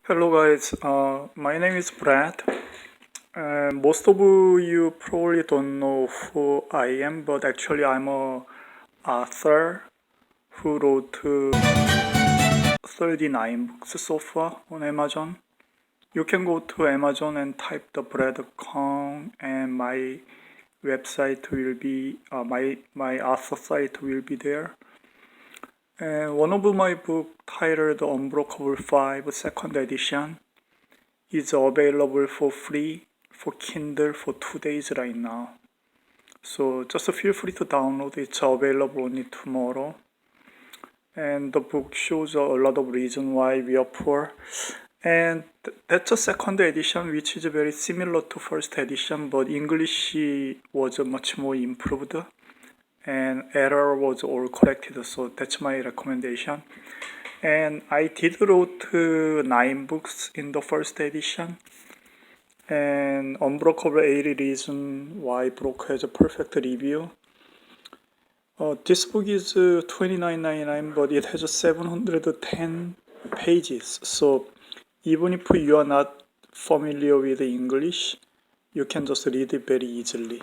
Hello guys, my name is Brad. Most of you probably don't know who I am, but actually I'm a author who wrote 39 books so far on Amazon. You can go to Amazon and type the Brad Kong and my website will be, my author site will be there. And one of my book titled UnBrokable V second edition is available for free for Kindle for 2 days right now. So just feel free to download. It's available only tomorrow. And the book shows a lot of reason why we are poor. And that's a second edition, which is very similar to first edition, but English was much more improved and error was all corrected. So that's my recommendation. And I did wrote 9 books in the first edition. And UnBrokable 80 Reason Why Broke has a perfect review. This book is $29.99, but it has 710 pages. So even if you are not familiar with English, you can just read it very easily.